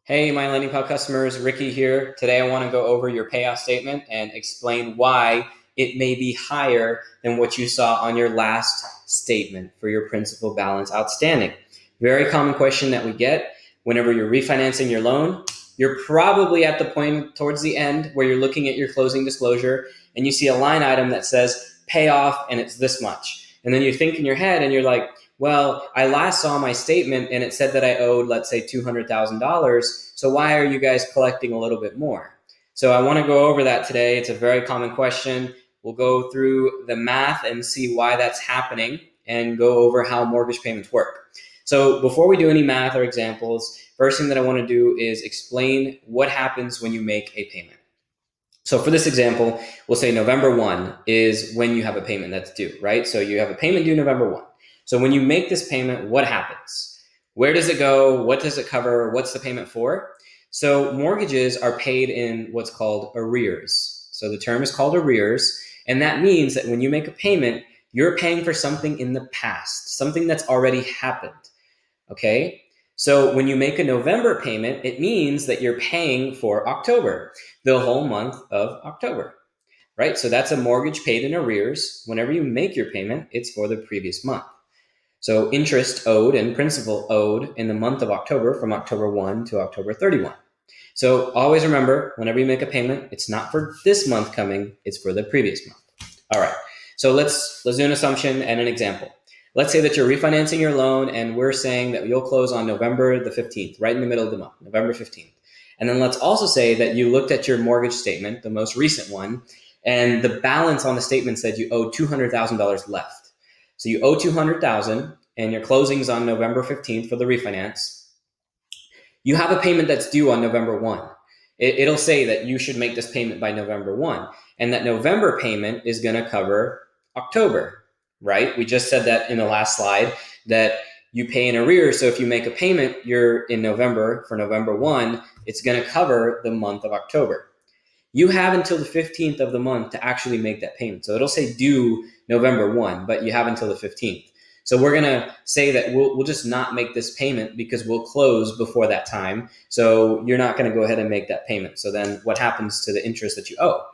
Hey, my Lending Pal customers, Ricky here. Today I want to go over your payoff statement and explain why it may be higher than what you saw on your last statement for your principal balance outstanding. Very common question that we get whenever you're refinancing your loan. You're probably at the point towards the end where you're looking at your closing disclosure and you see a line item that says payoff and it's this much. And then you think in your head and you're like, well, I last saw my statement and it said that I owed, let's say, $200,000. So why are you guys collecting a little bit more? So I want to go over that today. It's a very common question. We'll go through the math and see why that's happening and go over how mortgage payments work. So before we do any math or examples, first thing that I want to do is explain what happens when you make a payment. So for this example, we'll say November 1 is when you have a payment that's due, right? So you have a payment due November 1. So when you make this payment, what happens? Where does it go? What does it cover? What's the payment for? So mortgages are paid in what's called arrears. So the term is called arrears, and that means that when you make a payment, you're paying for something in the past, something that's already happened, okay? So when you make a November payment, it means that you're paying for October, the whole month of October, right? So that's a mortgage paid in arrears. Whenever you make your payment, it's for the previous month. So interest owed and principal owed in the month of October from October 1 to October 31. So always remember, whenever you make a payment, it's not for this month coming, it's for the previous month. All right, so let's do an assumption and an example. Let's say that you're refinancing your loan and we're saying that you'll close on November the 15th, right in the middle of the month, November 15th. And then let's also say that you looked at your mortgage statement, the most recent one, and the balance on the statement said you owe $200,000 left. So you owe $200,000 and your closing's on November 15th for the refinance. You have a payment that's due on November 1. It'll say that you should make this payment by November 1. And that November payment is going to cover October, right? We just said that in the last slide that you pay in arrears. So if you make a payment, you're in November for November 1, it's going to cover the month of October. You have until the 15th of the month to actually make that payment. So it'll say due November 1, but you have until the 15th. So we're going to say that we'll just not make this payment because we'll close before that time. So you're not going to go ahead and make that payment. So then what happens to the interest that you owe?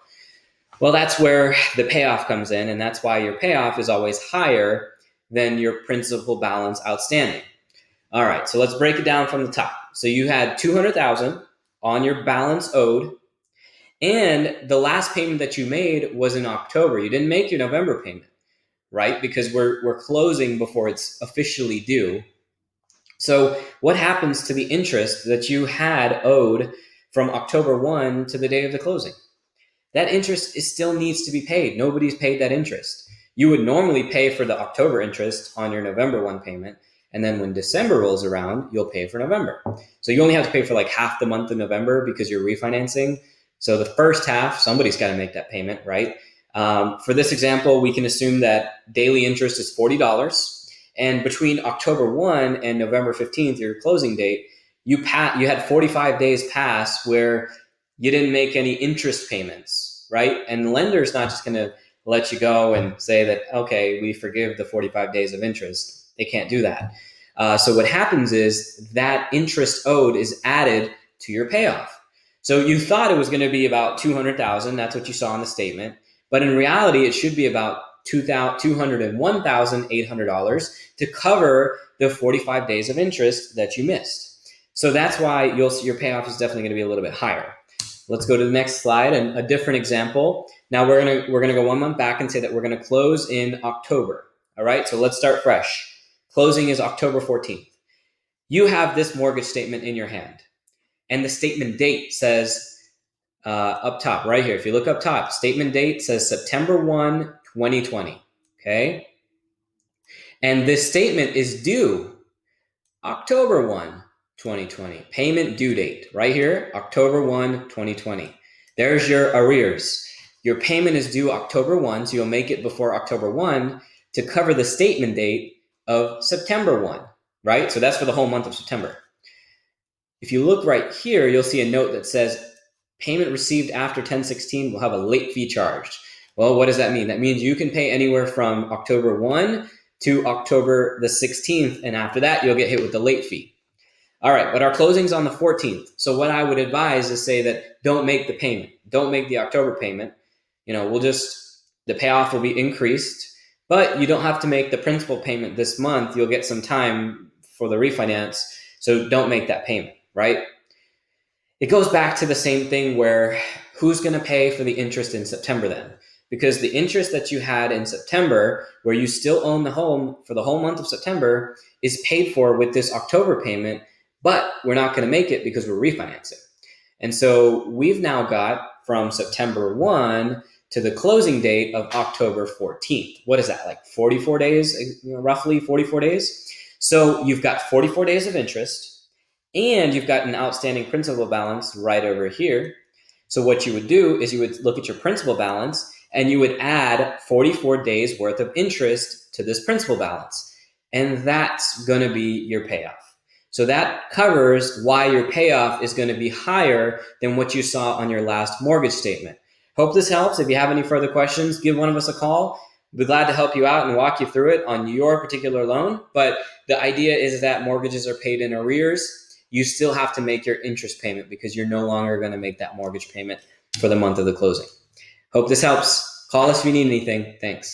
Well, that's where the payoff comes in, and that's why your payoff is always higher than your principal balance outstanding. All right, so let's break it down from the top. So you had $200,000 on your balance owed, and the last payment that you made was in October. You didn't make your November payment, right? Because we're closing before it's officially due. So what happens to the interest that you had owed from October 1 to the day of the closing? That interest still needs to be paid. Nobody's paid that interest. You would normally pay for the October interest on your November 1 payment. And then when December rolls around, you'll pay for November. So you only have to pay for like half the month of November because you're refinancing. So the first half, somebody's got to make that payment, right? For this example, we can assume that daily interest is $40. And between October 1 and November 15th, your closing date, you had 45 days pass where you didn't make any interest payments, right? And the lender's not just going to let you go and say that, okay, we forgive the 45 days of interest. They can't do that. So what happens is that interest owed is added to your payoff. So you thought it was going to be about $200,000. That's what you saw in the statement. But in reality, it should be about $201,800 to cover the 45 days of interest that you missed. So that's why you'll see your payoff is definitely going to be a little bit higher. Let's go to the next slide and a different example. Now we're gonna go 1 month back and say that we're gonna close in October. All right, so let's start fresh. Closing is October 14th. You have this mortgage statement in your hand, and the statement date says up top, right here. If you look up top, statement date says September 1, 2020. Okay, and this statement is due October 1. 2020. Payment due date right here, October 1, 2020. There's your arrears. Your payment is due October 1, so you'll make it before October 1 to cover the statement date of September 1, right? So that's for the whole month of September. If you look right here, you'll see a note that says payment received after 10/16 will have a late fee charged. Well, what does that mean? That means you can pay anywhere from October 1 to October the 16th, and after that, you'll get hit with the late fee. All right, but our closing's on the 14th. So what I would advise is say that don't make the payment. Don't make the October payment. The payoff will be increased, but you don't have to make the principal payment this month. You'll get some time for the refinance. So don't make that payment, right? It goes back to the same thing where who's going to pay for the interest in September then? Because the interest that you had in September, where you still own the home for the whole month of September, is paid for with this October payment, but we're not going to make it because we're refinancing. And so we've now got from September 1 to the closing date of October 14th. What is that, like 44 days, roughly 44 days? So you've got 44 days of interest, and you've got an outstanding principal balance right over here. So what you would do is you would look at your principal balance and you would add 44 days worth of interest to this principal balance. And that's going to be your payoff. So that covers why your payoff is going to be higher than what you saw on your last mortgage statement. Hope this helps. If you have any further questions, give one of us a call. We'd be glad to help you out and walk you through it on your particular loan. But the idea is that mortgages are paid in arrears. You still have to make your interest payment because you're no longer going to make that mortgage payment for the month of the closing. Hope this helps. Call us if you need anything. Thanks.